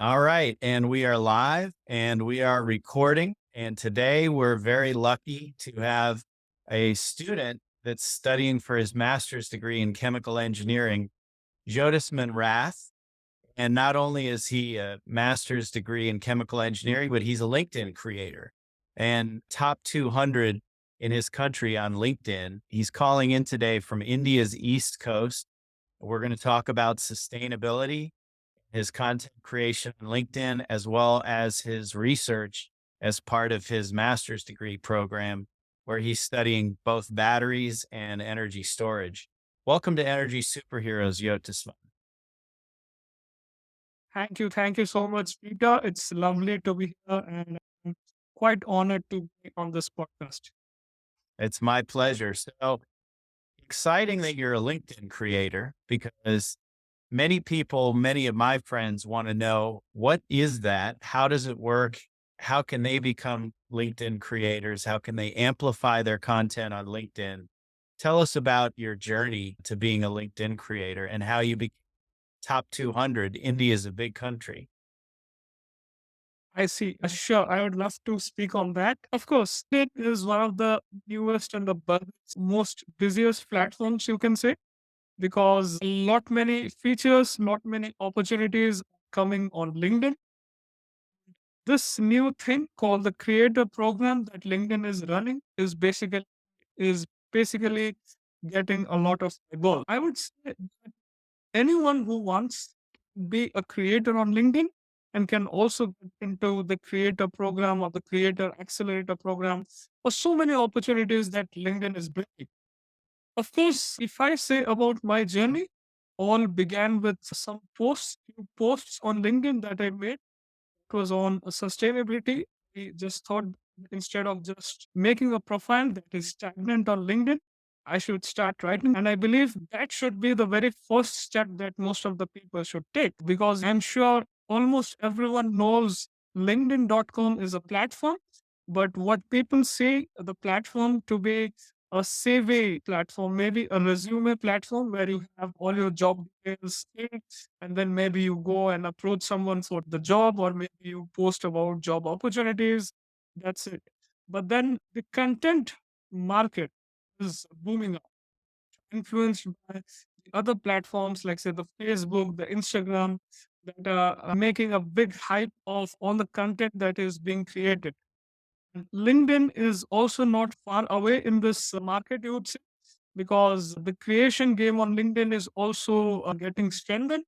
All right. And we are live and we are recording. And today we're very lucky to have a student that's studying for his master's degree in chemical engineering, Jyotisman Rath. And not only is he a master's degree in chemical engineering, but he's a LinkedIn creator and top 200 in his country on LinkedIn. He's calling in today from India's East Coast. We're going to talk about sustainability, his content creation on LinkedIn, as well as his research as part of his master's degree program, where he's studying both batteries and energy storage. Welcome to Energy Superheroes, Jyotisman. Thank you so much, Peter. It's lovely to be here, and I'm quite honored to be on this podcast. It's my pleasure. So exciting that you're a LinkedIn creator because many people, many of my friends want to know what is that? How does it work? How can they become LinkedIn creators? How can they amplify their content on LinkedIn? Tell us about your journey to being a LinkedIn creator and how you became top 200. India is a big country. I see. Sure, I would love to speak on that. Of course, it is one of the newest and the most busiest platforms, you can say, because a lot many features, lot many opportunities coming on LinkedIn. This new thing called the creator program that LinkedIn is running is basically getting a lot of eyeballs. I would say that anyone who wants to be a creator on LinkedIn and can also get into the creator program or the creator accelerator program or so many opportunities that LinkedIn is bringing. Of course, if I say about my journey, all began with some few posts on LinkedIn that I made. It was on sustainability. We just thought instead of just making a profile that is stagnant on LinkedIn, I should start writing. And I believe that should be the very first step that most of the people should take because I'm sure almost everyone knows LinkedIn.com is a platform. But what people say the platform to be a CV platform, maybe a resume platform where you have all your job details and then maybe you go and approach someone for the job or maybe you post about job opportunities. That's it. But then the content market is booming up, influenced by the other platforms like say the Facebook, the Instagram, that are making a big hype of all the content that is being created. And LinkedIn is also not far away in this market, you would say, because the creation game on LinkedIn is also getting strengthened.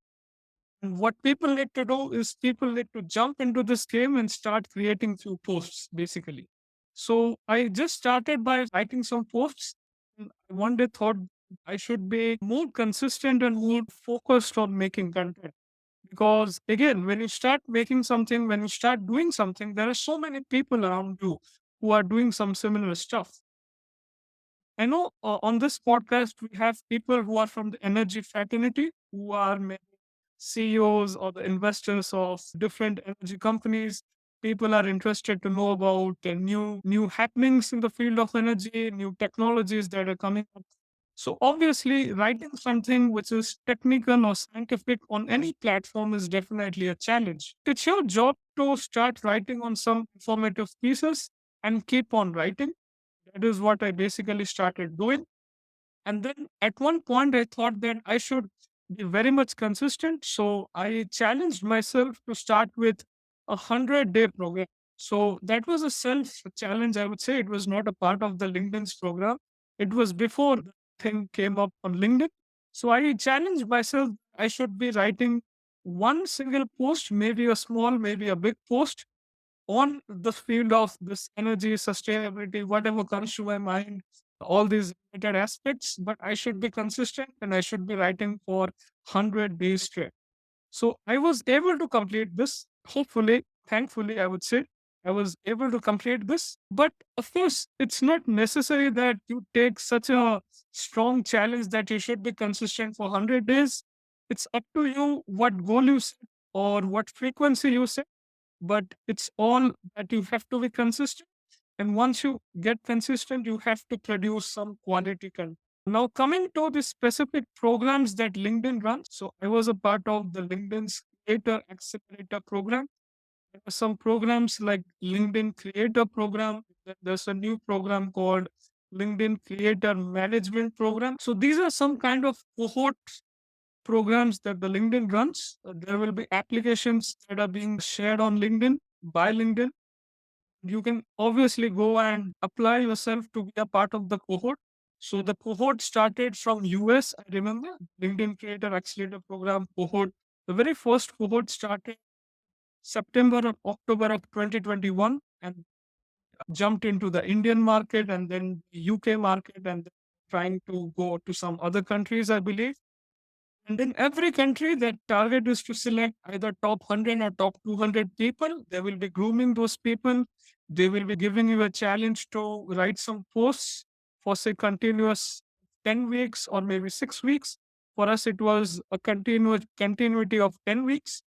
And what people need to do is people need to jump into this game and start creating few posts, basically. So I just started by writing some posts. And I one day thought I should be more consistent and more focused on making content. Because again, when you start making something, when you start doing something, there are so many people around you who are doing some similar stuff. I know on this podcast, we have people who are from the energy fraternity, who are maybe CEOs or the investors of different energy companies. People are interested to know about new happenings in the field of energy, new technologies that are coming up. So obviously, writing something which is technical or scientific on any platform is definitely a challenge. It's your job to start writing on some informative pieces and keep on writing. That is what I basically started doing. And then at one point, I thought that I should be very much consistent. So I challenged myself to start with 100-day program. So that was a self challenge, I would say. It was not a part of the LinkedIn's program. It was before the thing came up on LinkedIn. So I challenged myself, I should be writing one single post, maybe a small, maybe a big post on the field of this energy, sustainability, whatever comes to my mind, all these related aspects, but I should be consistent and I should be writing for 100 days straight. So I was able to complete this. Hopefully, thankfully, I would say I was able to complete this. But of course, it's not necessary that you take such a strong challenge that you should be consistent for 100 days. It's up to you what goal you set or what frequency you set, but it's all that you have to be consistent. And once you get consistent, you have to produce some quality content. Now, coming to the specific programs that LinkedIn runs. So, I was a part of the LinkedIn's Creator Accelerator program. There are some programs like LinkedIn Creator Program. There's a new program called LinkedIn Creator Management Program. So, these are some kind of cohort programs that the LinkedIn runs. There will be applications that are being shared on LinkedIn by LinkedIn. You can obviously go and apply yourself to be a part of the cohort. So the cohort started from US. I remember LinkedIn Creator Accelerator Program cohort. The very first cohort started September or October of 2021 and jumped into the Indian market and then UK market and then trying to go to some other countries, I believe. And in every country, that target is to select either top 100 or top 200 people. They will be grooming those people. They will be giving you a challenge to write some posts for, say, continuous 10 weeks or maybe 6 weeks. For us, it was a continuity of 10 weeks.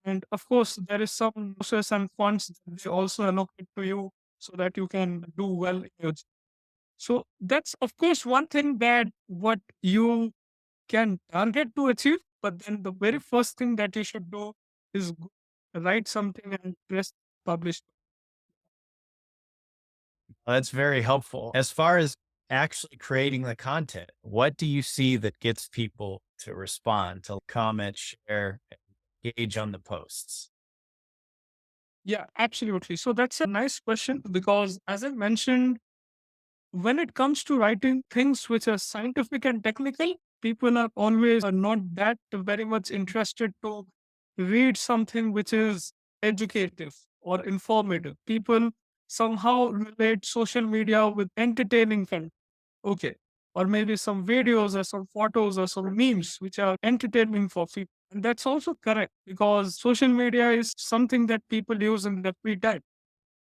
And of course, there is some process and funds that they also allocate to you so that you can do well in your. So that's, of course, one thing that what you can target to achieve, but then the very first thing that you should do is write something and press publish. That's very helpful. As far as actually creating the content, what do you see that gets people to respond, to comment, share, engage on the posts? Yeah, absolutely. So that's a nice question because, as I mentioned, when it comes to writing things which are scientific and technical, people are always not that very much interested to read something which is educative or informative. People somehow relate social media with entertaining content. Okay. Or maybe some videos or some photos or some memes which are entertaining for people. And that's also correct because social media is something that people use in their free time.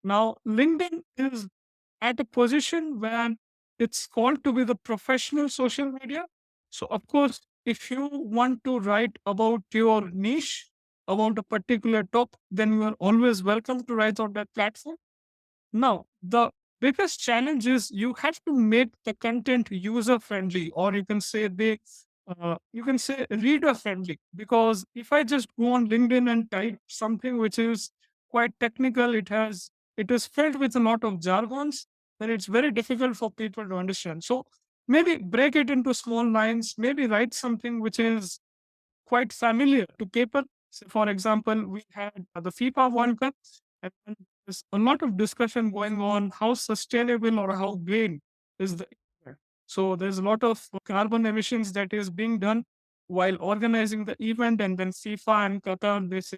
Now, LinkedIn is at a position where it's called to be the professional social media. So, of course, if you want to write about your niche, about a particular topic, then you are always welcome to write on that platform. Now, the biggest challenge is you have to make the content user friendly, or you can say reader friendly. Because if I just go on LinkedIn and type something which is quite technical, it is filled with a lot of jargons, then it's very difficult for people to understand. So maybe break it into small lines, maybe write something which is quite familiar to people. So for example, we had the FIFA World Cup, and then there's a lot of discussion going on how sustainable or how green is the event. So there's a lot of carbon emissions that is being done while organizing the event, and then FIFA and Qatar they say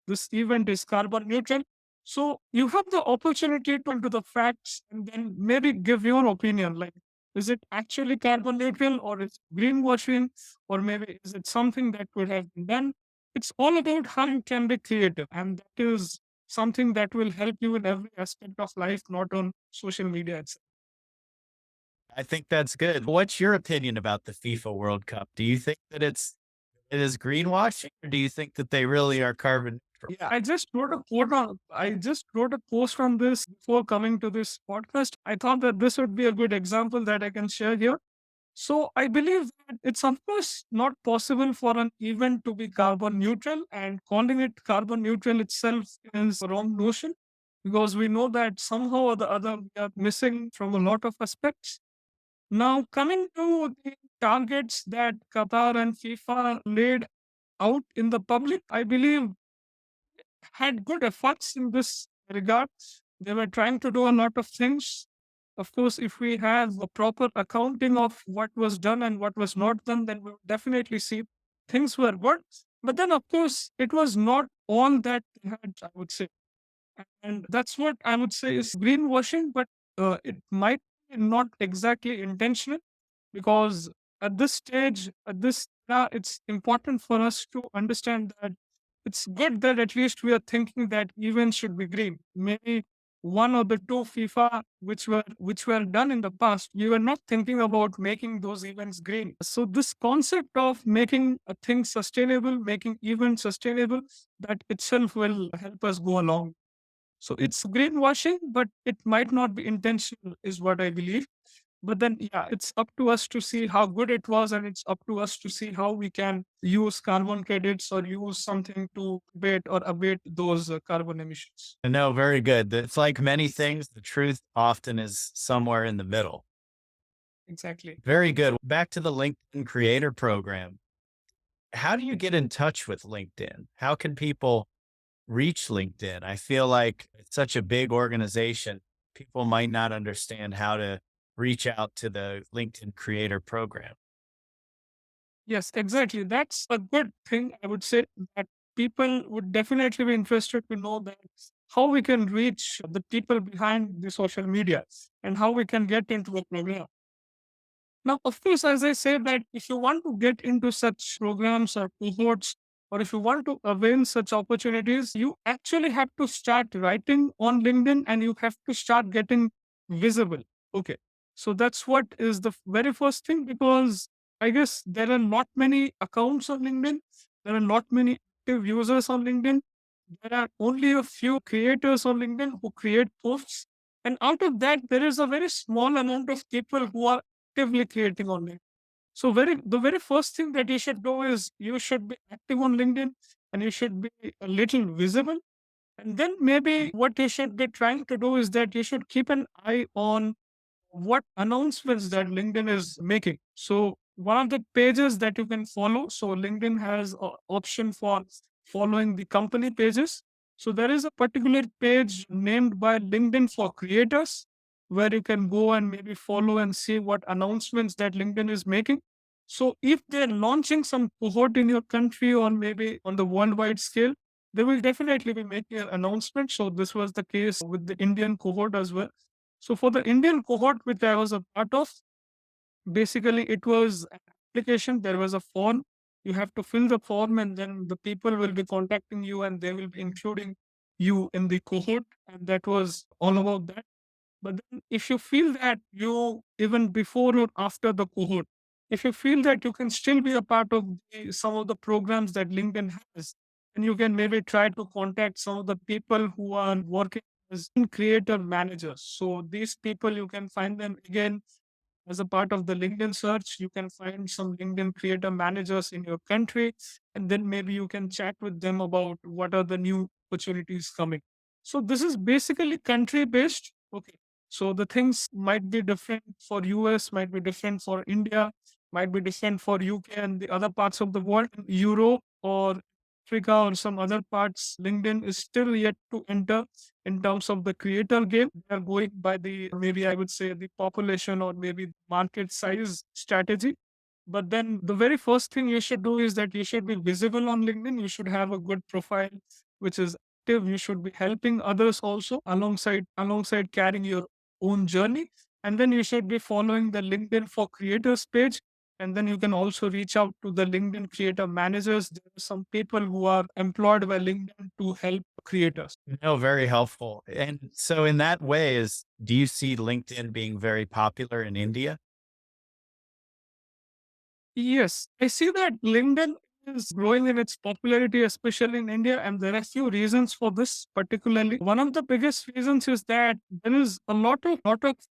this event is carbon neutral. So you have the opportunity to into the facts and then maybe give your opinion. Like, is it actually carbon neutral or is it greenwashing? Or maybe is it something that would have been done? It's all about how you can be creative. And that is something that will help you in every aspect of life, not on social media itself. I think that's good. What's your opinion about the FIFA World Cup? Do you think that it is greenwashing, or do you think that they really are carbon neutral? Yeah, I just wrote a post on this before coming to this podcast. I thought that this would be a good example that I can share here. So I believe that it's of course not possible for an event to be carbon neutral, and calling it carbon neutral itself is a wrong notion because we know that somehow or the other we are missing from a lot of aspects. Now, coming to the targets that Qatar and FIFA laid out in the public, I believe had good efforts in this regard. They were trying to do a lot of things. Of course, if we have a proper accounting of what was done and what was not done, then we would definitely see things were good. But then, of course, it was not all that they had, I would say. And that's what I would say is greenwashing, but it might be not exactly intentional because at this stage, at this era, it's important for us to understand that it's good that at least we are thinking that events should be green. Maybe one or the two FIFA which were done in the past, we were not thinking about making those events green. So this concept of making a thing sustainable, making events sustainable, that itself will help us go along. So it's greenwashing, but it might not be intentional, is what I believe. But then, yeah, it's up to us to see how good it was, and it's up to us to see how we can use carbon credits or use something to abate those carbon emissions. No, very good. It's like many things, the truth often is somewhere in the middle. Exactly. Very good. Back to the LinkedIn Creator Program. How do you get in touch with LinkedIn? How can people reach LinkedIn? I feel like it's such a big organization. People might not understand how to reach out to the LinkedIn Creator Program. Yes, exactly. That's a good thing. I would say that people would definitely be interested to know that how we can reach the people behind the social media and how we can get into a program. Now, of course, as I say that if you want to get into such programs or cohorts, or if you want to avail such opportunities, you actually have to start writing on LinkedIn and you have to start getting visible. Okay. So that's what is the very first thing, because I guess there are not many accounts on LinkedIn. There are not many active users on LinkedIn. There are only a few creators on LinkedIn who create posts. And out of that, there is a very small amount of people who are actively creating on LinkedIn. So the very first thing that you should do is you should be active on LinkedIn and you should be a little visible. And then maybe what you should be trying to do is that you should keep an eye on what announcements that LinkedIn is making. So one of the pages that you can follow. So LinkedIn has an option for following the company pages. So there is a particular page named by LinkedIn for creators where you can go and maybe follow and see what announcements that LinkedIn is making. So if they're launching some cohort in your country or maybe on the worldwide scale, they will definitely be making an announcement. So this was the case with the Indian cohort as well. So for the Indian cohort, which I was a part of, basically it was an application. There was a form. You have to fill the form, and then the people will be contacting you, and they will be including you in the cohort. And that was all about that. But then if you feel that you, even before or after the cohort, if you feel that you can still be a part of some of the programs that LinkedIn has, and you can maybe try to contact some of the people who are working as creator managers. So these people, you can find them again as a part of the LinkedIn search. You can find some LinkedIn creator managers in your country, and then maybe you can chat with them about what are the new opportunities coming. So this is basically country based. Okay. So the things might be different for US, might be different for India, might be different for UK and the other parts of the world. Europe or Africa or some other parts, LinkedIn is still yet to enter in terms of the creator game. They are going by the, maybe I would say, the population or maybe market size strategy. But then the very first thing you should do is that you should be visible on LinkedIn. You should have a good profile which is active. You should be helping others also alongside carrying your own journey. And then you should be following the LinkedIn for creators page. And then you can also reach out to the LinkedIn creator managers. There are some people who are employed by LinkedIn to help creators. No, very helpful. And so in that way do you see LinkedIn being very popular in India? Yes, I see that LinkedIn is growing in its popularity, especially in India, and there are few reasons for this. Particularly, one of the biggest reasons is that there is a lot of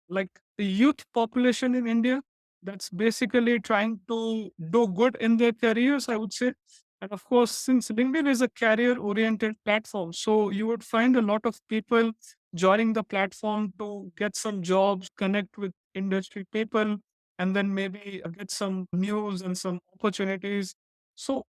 like the youth population in India that's basically trying to do good in their careers, I would say. And of course, since LinkedIn is a career-oriented platform, so you would find a lot of people joining the platform to get some jobs, connect with industry people, and then maybe get some news and some opportunities. So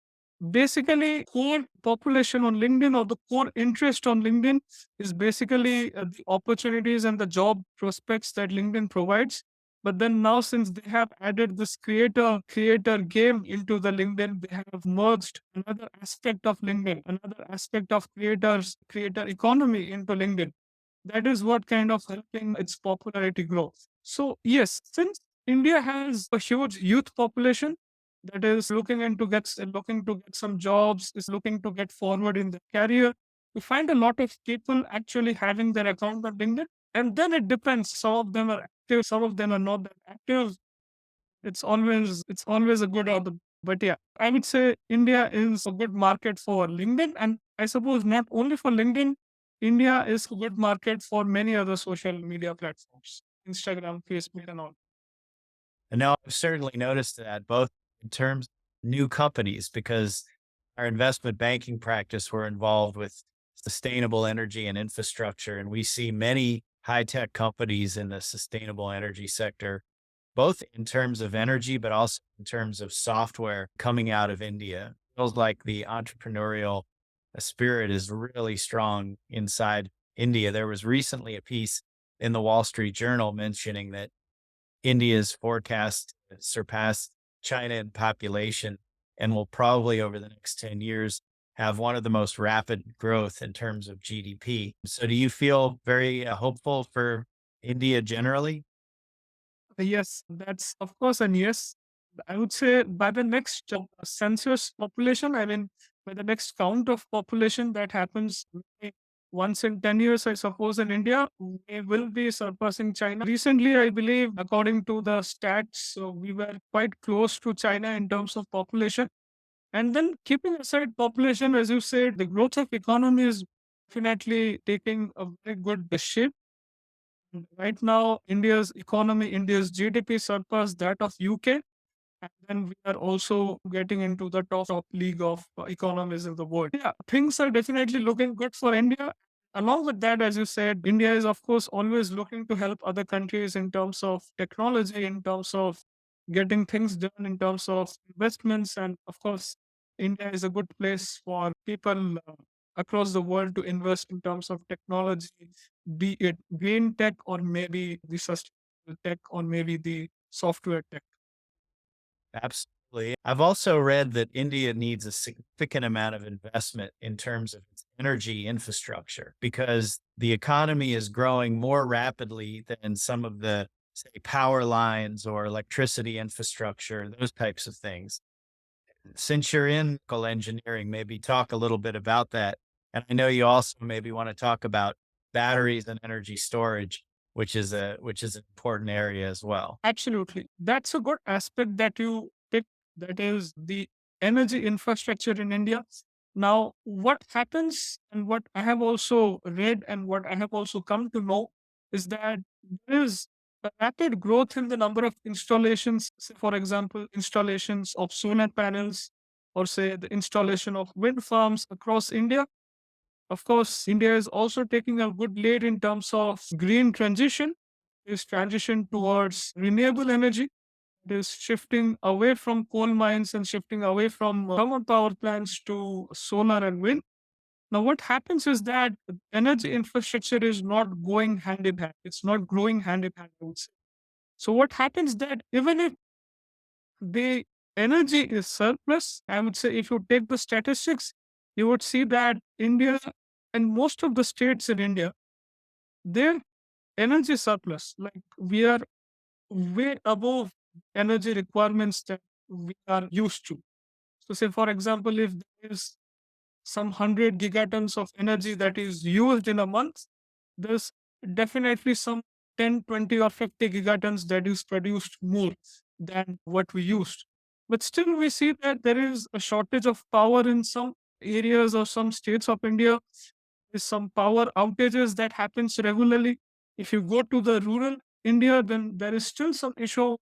basically, core population on LinkedIn or the core interest on LinkedIn is basically the opportunities and the job prospects that LinkedIn provides. But then now, since they have added this creator game into the LinkedIn, they have merged another aspect of LinkedIn, another aspect of creator economy into LinkedIn. That is what kind of helping its popularity grow. So yes, since India has a huge youth population that is looking to get some jobs, is looking to get forward in their career. We find a lot of people actually having their account on LinkedIn, and then it depends. Some of them are active, some of them are not that active. It's always a good order. But yeah, I would say India is a good market for LinkedIn, and I suppose not only for LinkedIn. India is a good market for many other social media platforms, Instagram, Facebook, and all. And now I've certainly noticed that both in terms of new companies, because our investment banking practice, we're involved with sustainable energy and infrastructure. And we see many high tech companies in the sustainable energy sector, both in terms of energy, but also in terms of software coming out of India. Feels like the entrepreneurial spirit is really strong inside India. There was recently a piece in the Wall Street Journal mentioning that India's forecast to surpass China in population and will probably over the next 10 years have one of the most rapid growth in terms of GDP. So do you feel very hopeful for India generally? Yes, that's of course an yes. I would say by the next census population, I mean, by the next count of population that happens once in 10 years, I suppose, in India, we will be surpassing China. Recently, I believe, according to the stats, so we were quite close to China in terms of population. And then keeping aside population, as you said, the growth of economy is definitely taking a very good shape. Right now, India's economy, India's GDP surpassed that of UK. And then we are also getting into the top league of economies in the world. Yeah, things are definitely looking good for India. Along with that, as you said, India is, of course, always looking to help other countries in terms of technology, in terms of getting things done, in terms of investments. And of course, India is a good place for people across the world to invest in terms of technology, be it green tech or maybe the sustainable tech or maybe the software tech. Absolutely. I've also read that India needs a significant amount of investment in terms of its energy infrastructure because the economy is growing more rapidly than some of the, say, power lines or electricity infrastructure, those types of things. Since you're in chemical engineering, maybe talk a little bit about that. And I know you also maybe want to talk about batteries and energy storage, which is an important area as well. Absolutely. That's a good aspect that you pick, that is the energy infrastructure in India. Now, what happens and what I have also read and what I have also come to know is that there is a rapid growth in the number of installations, say, for example, installations of solar panels or say the installation of wind farms across India. Of course, India is also taking a good lead in terms of green transition, is transition towards renewable energy. It is shifting away from coal mines and shifting away from thermal power plants to solar and wind. Now, what happens is that energy infrastructure is not going hand in hand. It's not growing hand in hand, I would say. So, what happens that even if the energy is surplus, I would say if you take the statistics, you would see that India and most of the states in India, their energy surplus, like we are way above energy requirements that we are used to. So, say for example, if there is some 100 gigatons of energy that is used in a month, there's definitely some 10, 20, or 50 gigatons that is produced more than what we used. But still, we see that there is a shortage of power in some areas or some states of India. There's some power outages that happens regularly. If you go to the rural India, then there is still some issue,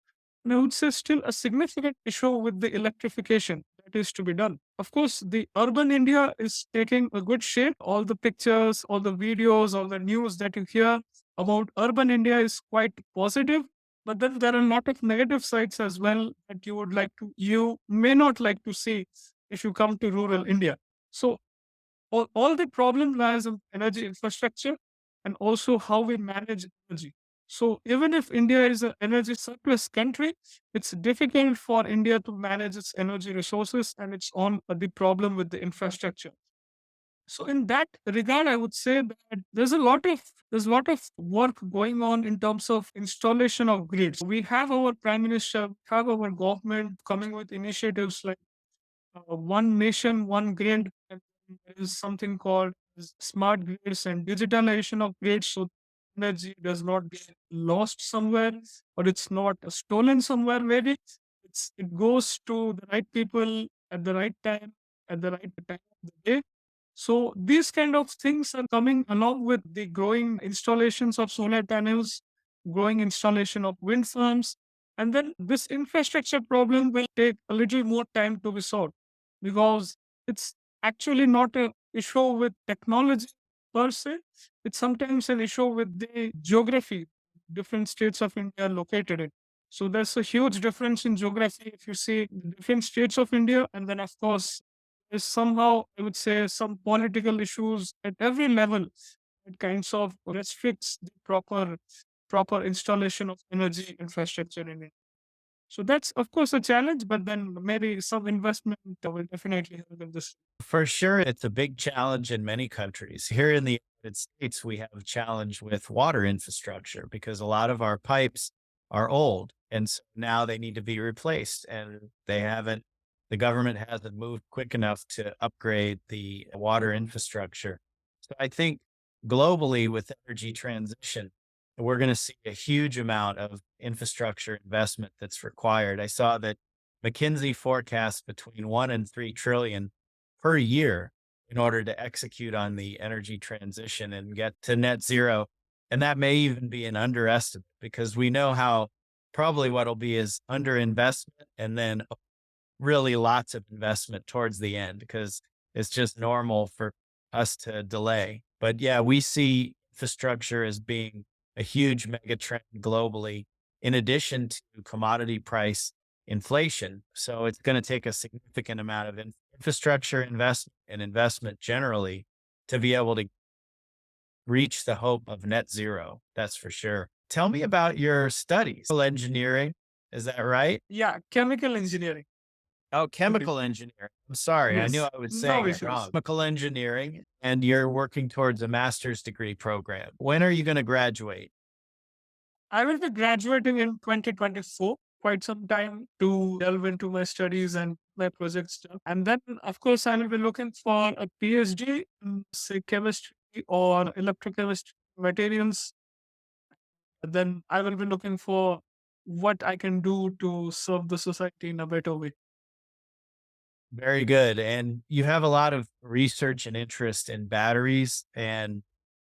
and I would say still a significant issue with the electrification that is to be done. Of course, the urban India is taking a good shape. All the pictures, all the videos, all the news that you hear about urban India is quite positive. But then there are a lot of negative sides as well that you may not like to see if you come to rural India. So all the problem lies in energy infrastructure and also how we manage energy. So even if India is an energy surplus country, it's difficult for India to manage its energy resources, and it's on the problem with the infrastructure. So in that regard, I would say that there's a lot of work going on in terms of installation of grids. We have our prime minister, we have our government coming with initiatives like one nation, one grid. And there is something called smart grids and digitalization of grids, so energy does not get lost somewhere or it's not stolen somewhere. Maybe it goes to the right people at the right time at the right time of the day. So these kind of things are coming along with the growing installations of solar panels, growing installation of wind farms. And then this infrastructure problem will take a little more time to be solved because it's actually not an issue with technology per se. It's sometimes an issue with the geography different states of India are located in. So there's a huge difference in geography if you see the different states of India, and then of course there's somehow I would say some political issues at every level. It kinds of restricts the proper installation of energy infrastructure in it. So that's of course a challenge, but then maybe some investment will definitely help in this. For sure, it's a big challenge in many countries. Here in the United States, we have a challenge with water infrastructure because a lot of our pipes are old. And so now they need to be replaced. And the government hasn't moved quick enough to upgrade the water infrastructure. So I think globally with energy transition, we're going to see a huge amount of infrastructure investment that's required. I saw that McKinsey forecasts between 1 and 3 trillion per year in order to execute on the energy transition and get to net zero. And that may even be an underestimate because we know how probably what'll be is underinvestment and then really lots of investment towards the end because it's just normal for us to delay. But yeah, we see infrastructure as being a huge mega trend globally, in addition to commodity price inflation. So it's going to take a significant amount of infrastructure investment and investment generally to be able to reach the hope of net zero. That's for sure. Tell me about your studies. Engineering, is that right? Yeah, chemical engineering. Oh, Okay. chemical engineering. I'm sorry. I knew Yes, I was no saying it wrong. issues. Chemical engineering, and you're working towards a master's degree program. When are you going to graduate? I will be graduating in 2024, quite some time to delve into my studies and my project stuff. And then, of course, I will be looking for a PhD in, say, chemistry or electrochemistry materials. Then I will be looking for what I can do to serve the society in a better way. Very good. And you have a lot of research and interest in batteries and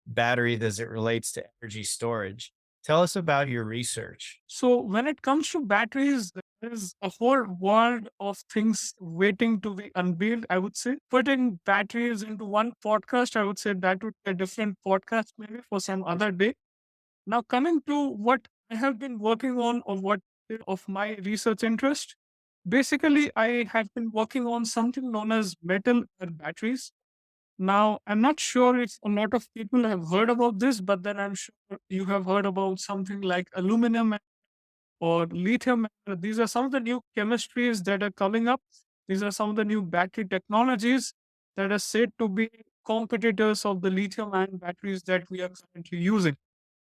batteries as it relates to energy storage. Tell us about your research. So when it comes to batteries, there is a whole world of things waiting to be unveiled, I would say. Putting batteries into one podcast, I would say that would be a different podcast maybe for some other day. Now coming to what I have been working on or what of my research interest, basically I have been working on something known as metal air batteries. Now, I'm not sure if a lot of people have heard about this, but then I'm sure you have heard about something like aluminum or lithium. These are some of the new chemistries that are coming up. These are some of the new battery technologies that are said to be competitors of the lithium ion batteries that we are currently using.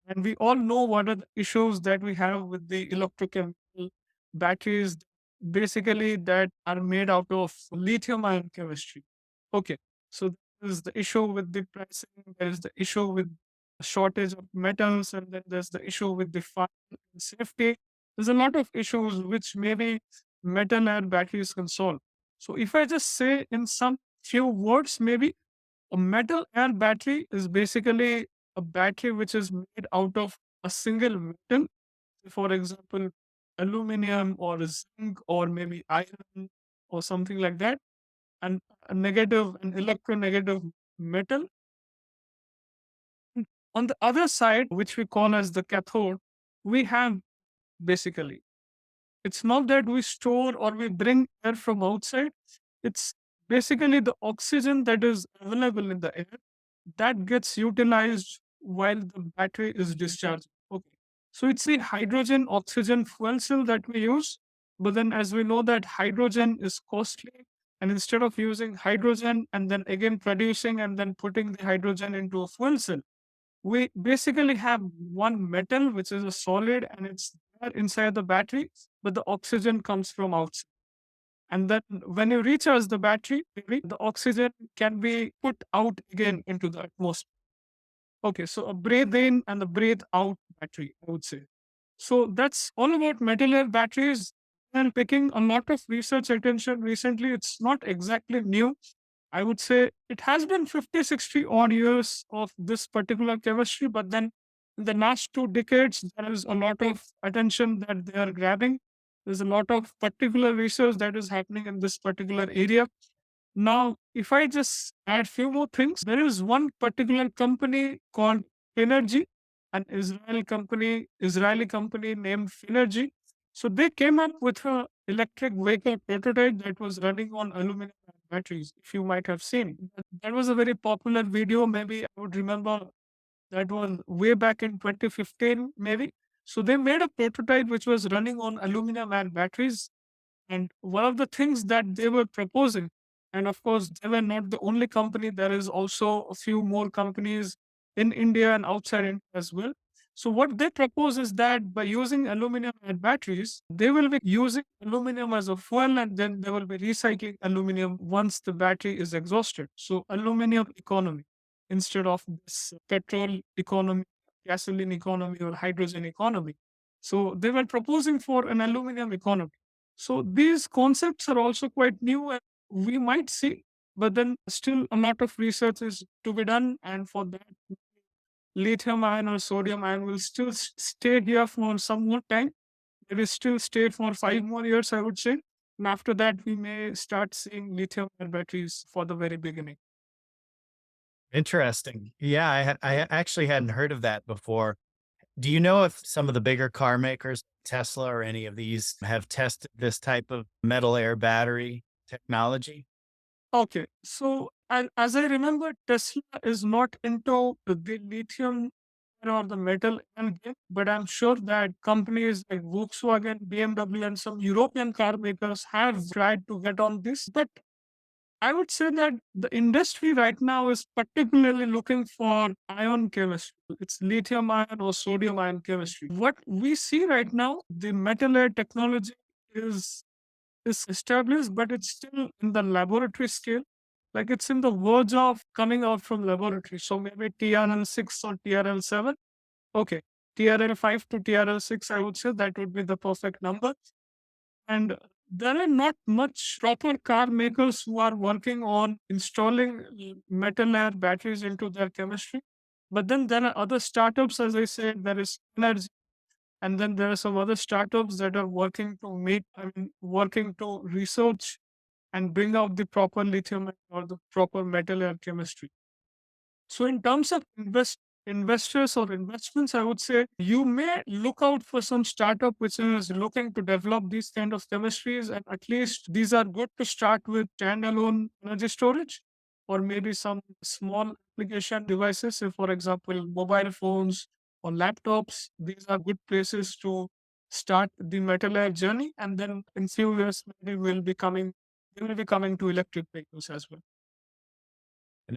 And we all know what are the issues that we have with the electrochemical batteries, basically that are made out of lithium ion chemistry. Okay, so there is the issue with the pricing, there is the issue with shortage of metals, and then there's the issue with the fire and safety. There's a lot of issues which maybe metal air batteries can solve. So if I just say in some few words, maybe a metal air battery is basically a battery which is made out of a single metal, for example, aluminum or zinc or maybe iron or something like that, and a negative, an electronegative metal. And on the other side, which we call as the cathode, we have basically it's not that we store or we bring air from outside. It's basically the oxygen that is available in the air that gets utilized while the battery is discharged. Okay. So it's the hydrogen oxygen fuel cell that we use. But then, as we know, that hydrogen is costly. And instead of using hydrogen and then again producing and then putting the hydrogen into a fuel cell, we basically have one metal which is a solid and it's there inside the battery, but the oxygen comes from outside. And then when you recharge the battery, the oxygen can be put out again into the atmosphere. Okay, so a breathe in and a breathe out battery, I would say. So that's all about metal air batteries and picking a lot of research attention recently. It's not exactly new. I would say it has been 50, 60 odd years of this particular chemistry, but then in the last 2 decades, there is a lot of attention that they are grabbing. There's a lot of particular research that is happening in this particular area. Now, if I just add few more things, there is one particular company called Energy, an Israeli company named Finergy. So they came up with a electric vehicle prototype that was running on aluminum batteries. If you might have seen, that was a very popular video. Maybe I would remember that was way back in 2015, maybe. So they made a prototype which was running on aluminum and batteries, and one of the things that they were proposing, and of course, they were not the only company, there is also a few more companies in India and outside India as well. So, what they propose is that by using aluminum and batteries, they will be using aluminum as a fuel and then they will be recycling aluminum once the battery is exhausted. So, aluminum economy instead of this petrol economy, gasoline economy, or hydrogen economy. So, they were proposing for an aluminum economy. So these concepts are also quite new and we might see, but then still a lot of research is to be done. And for that, lithium ion or sodium ion will still stay here for some more time. It will still stay for 5 more years, I would say. And after that, we may start seeing lithium ion batteries for the very beginning. Interesting. Yeah, I actually hadn't heard of that before. Do you know if some of the bigger car makers, Tesla or any of these, have tested this type of metal air battery technology? Okay, so and as I remember, Tesla is not into the lithium or the metal end game, but I'm sure that companies like Volkswagen, BMW, and some European car makers have tried to get on this. But I would say that the industry right now is particularly looking for ion chemistry. It's lithium ion or sodium ion chemistry. What we see right now, the metal air technology is is established, but it's still in the laboratory scale. Like it's in the verge of coming out from laboratory. So maybe TRL6 or TRL7. Okay. TRL5 to TRL6, I would say that would be the perfect number. And there are not much proper car makers who are working on installing metal air batteries into their chemistry. But then there are other startups, as I said, there is Energy, and then there are some other startups that are working to working to research and bring out the proper lithium or the proper metal air chemistry. So, in terms of investors or investments, I would say you may look out for some startup which is looking to develop these kind of chemistries, and at least these are good to start with standalone energy storage, or maybe some small application devices. Say, for example, mobile phones or laptops. These are good places to start the metal air journey, and then in few years maybe they will be coming to electric vehicles as well.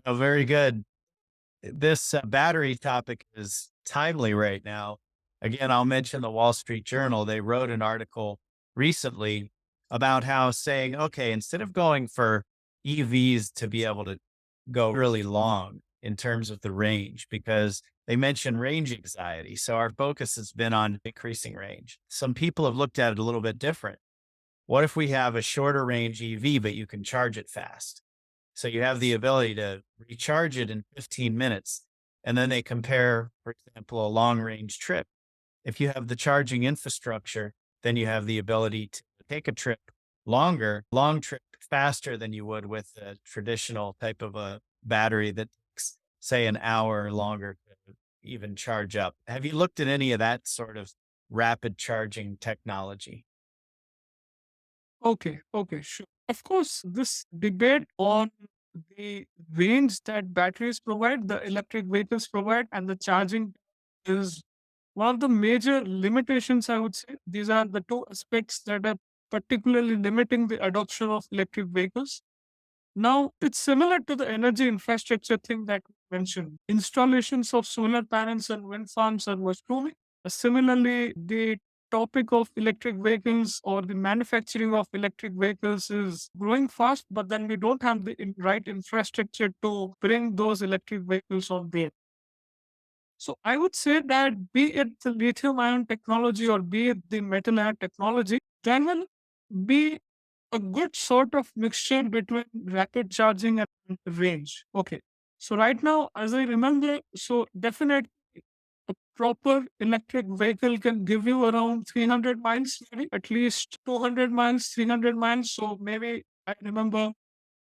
No, very good. This battery topic is timely right now. Again, I'll mention the Wall Street Journal. They wrote an article recently about how saying, okay, instead of going for EVs to be able to go really long in terms of the range, because they mentioned range anxiety. So our focus has been on increasing range. Some people have looked at it a little bit different. What if we have a shorter range EV, but you can charge it fast? So you have the ability to recharge it in 15 minutes. And then they compare, for example, a long range trip. If you have the charging infrastructure, then you have the ability to take a trip long trip faster than you would with a traditional type of a battery that takes, say, an hour or longer to even charge up. Have you looked at any of that sort of rapid charging technology? Okay, okay, sure. Of course, this debate on the range that batteries provide, the electric vehicles provide, and the charging is one of the major limitations, I would say. These are the two aspects that are particularly limiting the adoption of electric vehicles. Now, it's similar to the energy infrastructure thing that we mentioned. Installations of solar panels and wind farms are mushrooming. Similarly, the topic of electric vehicles or the manufacturing of electric vehicles is growing fast, but then we don't have the right infrastructure to bring those electric vehicles on board. So I would say that be it the lithium ion technology or be it the metal ion technology, can will be a good sort of mixture between rapid charging and range. Okay. So right now, as I remember, so definitely a proper electric vehicle can give you around 300 miles, maybe at least 200 miles, 300 miles. So maybe I remember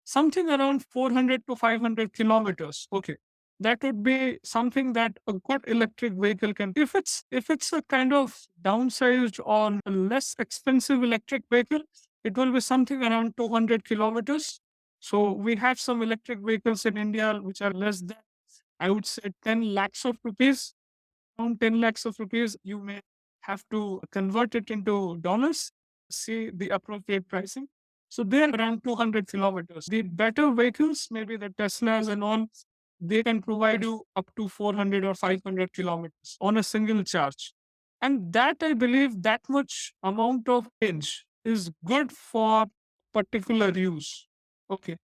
something around 400 to 500 kilometers. Okay. That would be something that a good electric vehicle can. If it's a kind of downsized or a less expensive electric vehicle, it will be something around 200 kilometers. So we have some electric vehicles in India which are less than, I would say, 10 lakhs of rupees. Around 10 lakhs of rupees, you may have to convert it into dollars, see the appropriate pricing. So they're around 200 kilometers. The better vehicles, maybe the Teslas and all, they can provide you up to 400 or 500 kilometers on a single charge. And that, I believe, that much amount of range is good for particular use. Okay.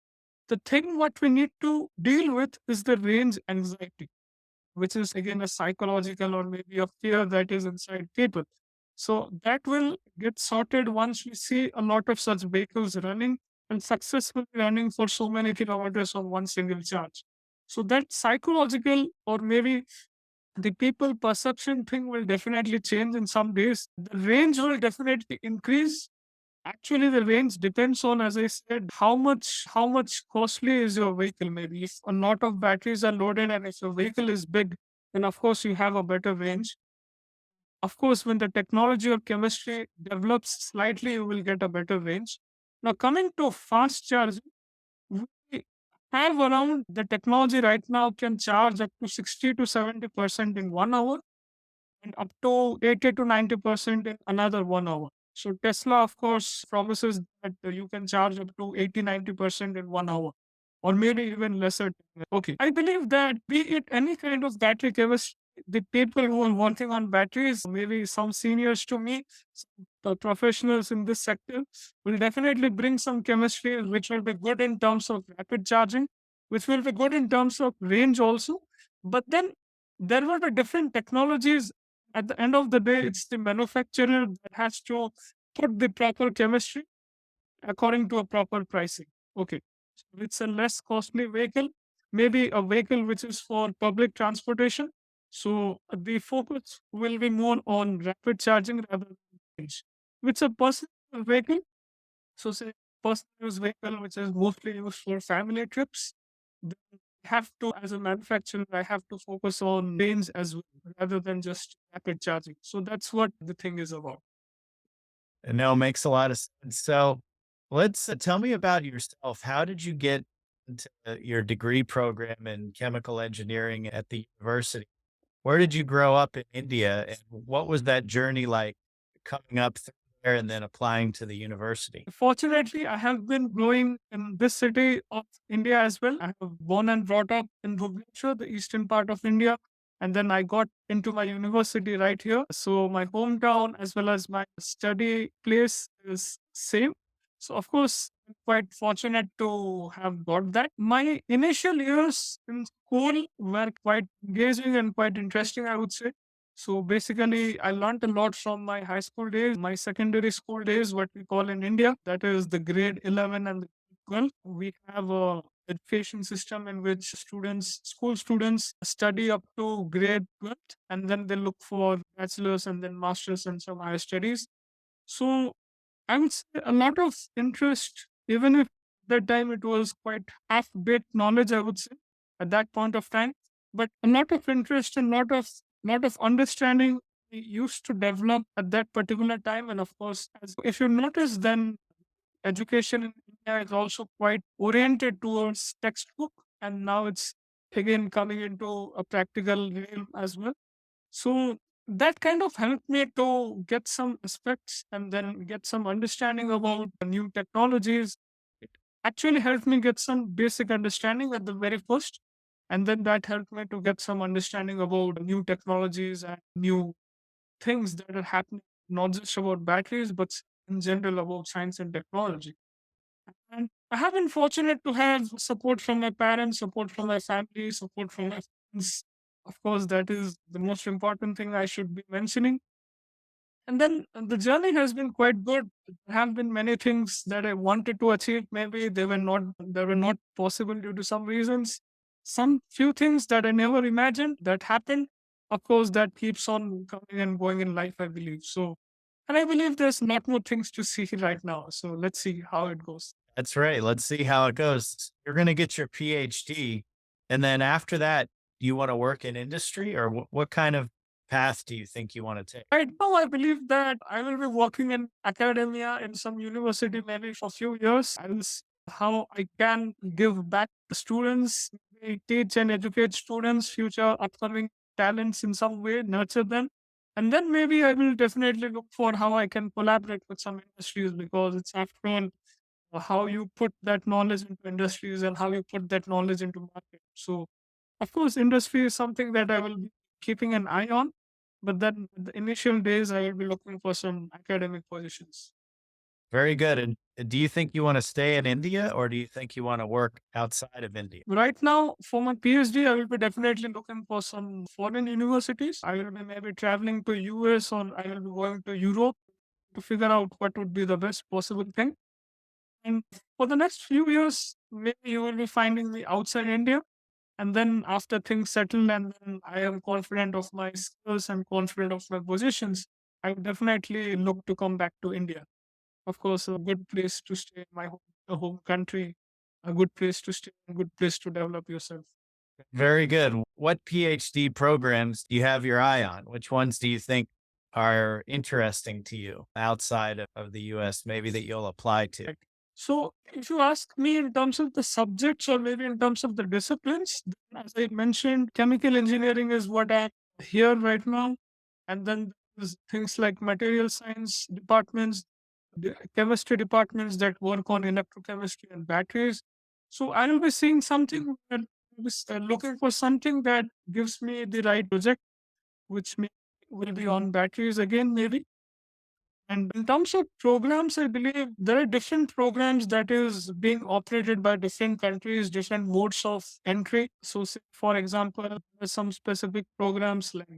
The thing what we need to deal with is the range anxiety, which is again a psychological or maybe a fear that is inside people. So that will get sorted once we see a lot of such vehicles running and successfully running for so many kilometers on one single charge. So that psychological or maybe the people perception thing will definitely change in some days. The range will definitely increase. Actually, the range depends on, as I said, how much costly is your vehicle. Maybe if a lot of batteries are loaded and if your vehicle is big, then of course you have a better range. Of course, when the technology or chemistry develops slightly, you will get a better range. Now, coming to fast charging, we have around the technology right now can charge up to 60 to 70% in 1 hour and up to 80 to 90% in another 1 hour. So Tesla, of course, promises that you can charge up to 80-90% in 1 hour, or maybe even lesser. Okay. I believe that be it any kind of battery chemistry, the people who are working on batteries, maybe some seniors to me, the professionals in this sector, will definitely bring some chemistry which will be good in terms of rapid charging, which will be good in terms of range also. But then there will be different technologies. At the end of the day, it's the manufacturer that has to put the proper chemistry according to a proper pricing. Okay. So it's a less costly vehicle, maybe a vehicle which is for public transportation. So the focus will be more on rapid charging rather than range. It's a personal vehicle. So say personal use vehicle which is mostly used for family trips. Then I have to, as a manufacturer, I have to focus on range as well rather than just rapid charging. So that's what the thing is about. No, makes a lot of sense. So let's tell me about yourself. How did you get into your degree program in chemical engineering at the university? Where did you grow up in India, and what was that journey like coming up through there and then applying to the university? Fortunately, I have been growing in this city of India as well. I have born and brought up in Bhubaneswar, the eastern part of India. And then I got into my university right here. So my hometown as well as my study place is same. So of course, I'm quite fortunate to have got that. My initial years in school were quite engaging and quite interesting, I would say. So basically, I learned a lot from my high school days, my secondary school days, what we call in India. That is the grade 11 and the 12. We have a education system in which school students study up to grade 12, and then they look for bachelor's and then master's and some higher studies. So I would say a lot of interest, even if that time it was quite half-baked knowledge, I would say, at that point of time. But a lot of interest and lot of understanding we used to develop at that particular time. And of course, if you notice, then education in India is also quite oriented towards textbook, and now it's again coming into a practical realm as well. So that kind of helped me to get some aspects and then get some understanding about the new technologies. It actually helped me get some basic understanding at the very first. And then that helped me to get some understanding about new technologies and new things that are happening, not just about batteries, but in general about science and technology. And I have been fortunate to have support from my parents, support from my family, support from my friends. Of course, that is the most important thing I should be mentioning. And then the journey has been quite good. There have been many things that I wanted to achieve. Maybe they were not possible due to some reasons. Some few things that I never imagined that happened. of course, that keeps on coming and going in life, I believe. So, and I believe there's not more things to see right now. So let's see how it goes. That's right. Let's see how it goes. You're going to get your PhD. And then after that, do you want to work in industry or what kind of path do you think you want to take? Right now, I believe that I will be working in academia in some university maybe for a few years. I will see how I can give back to students, maybe teach and educate students, future upcoming talents in some way, nurture them. And then maybe I will definitely look for how I can collaborate with some industries because it's after all how you put that knowledge into industries and how you put that knowledge into market. So, of course, industry is something that I will be keeping an eye on, but then the initial days I will be looking for some academic positions. Very good. And do you think you want to stay in India or do you think you want to work outside of India? Right now, for my PhD, I will be definitely looking for some foreign universities. I will be maybe traveling to US or I will be going to Europe to figure out what would be the best possible thing. And for the next few years, maybe you will be finding me outside India. And then after things settle and then I am confident of my skills and confident of my positions, I would definitely look to come back to India. Of course, a good place to stay in my home country, a good place to stay, a good place to develop yourself. Very good. What PhD programs do you have your eye on? Which ones do you think are interesting to you outside of the US, maybe that you'll apply to? Right. So, if you ask me in terms of the subjects or maybe in terms of the disciplines, then as I mentioned, chemical engineering is what I'm here right now. And then there's things like material science departments, the chemistry departments that work on electrochemistry and batteries. So, I will be seeing something that looking for something that gives me the right project, which will be on batteries again, maybe and in terms of programs, I believe there are different programs that is being operated by different countries, different modes of entry. So, say, for example, there are some specific programs like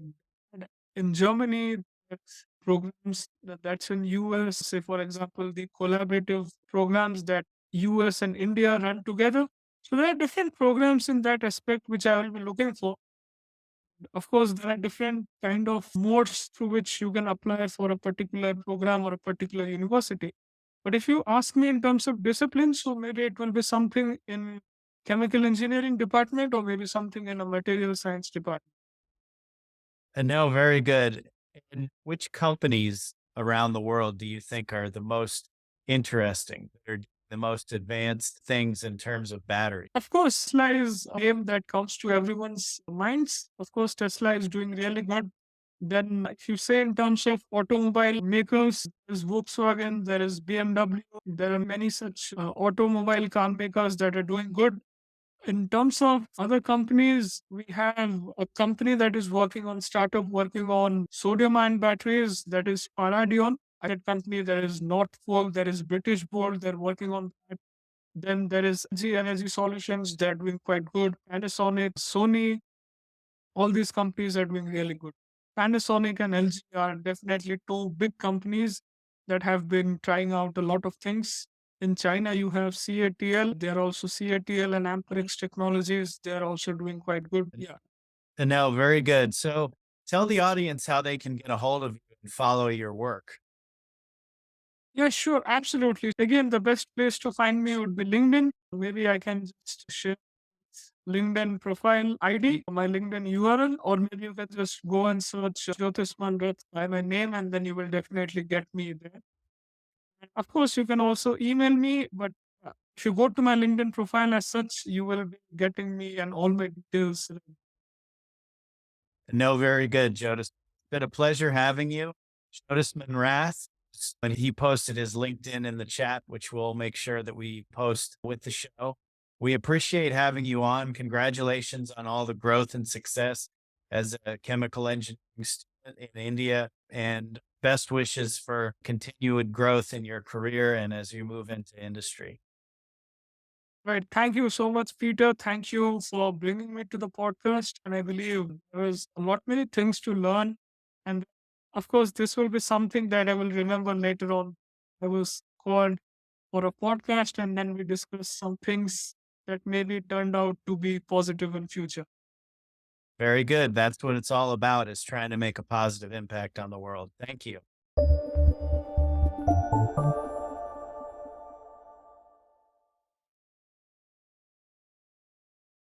in Germany, there's programs that's in US. Say, for example, the collaborative programs that US and India run together. So there are different programs in that aspect which I will be looking for. Of course, there are different kind of modes through which you can apply for a particular program or a particular university. But if you ask me in terms of discipline, so maybe it will be something in chemical engineering department or maybe something in a material science department. And no, very good. And which companies around the world do you think are the most interesting, that are the most advanced things in terms of battery? Of course, Tesla is a name that comes to everyone's minds. Of course, Tesla is doing really good. Then, if you say in terms of automobile makers, there's Volkswagen, there is BMW, there are many such automobile car makers that are doing good. In terms of other companies, we have a company that is working on startup working on sodium ion batteries, that is Paradion. That company, there is Northvolt, there is British Bold, they're working on that. Then there is G Energy Solutions, they're doing quite good. Panasonic, Sony, all these companies are doing really good. Panasonic and LG are definitely two big companies that have been trying out a lot of things. In China, you have CATL. They are also CATL and Amperex Technologies. They are also doing quite good. Yeah. And no, very good. So tell the audience how they can get a hold of you and follow your work. Yeah, sure. Absolutely. Again, the best place to find me would be LinkedIn. Maybe I can just share LinkedIn profile ID, my LinkedIn URL, or maybe you can just go and search Jyotisman Rath by my name, and then you will definitely get me there. And of course, you can also email me, but if you go to my LinkedIn profile as such, you will be getting me and all my details. No, very good, Jonas. It's been a pleasure having you. Jyotisman Rath, when he posted his LinkedIn in the chat, which we'll make sure that we post with the show. We appreciate having you on. Congratulations on all the growth and success as a chemical engineering student in India, and best wishes for continued growth in your career and as you move into industry. Right. Thank you so much, Peter. Thank you for bringing me to the podcast. And I believe there was a lot many things to learn. And of course, this will be something that I will remember later on. I was called for a podcast and then we discussed some things that maybe turned out to be positive in future. Very good. That's what it's all about, is trying to make a positive impact on the world. Thank you.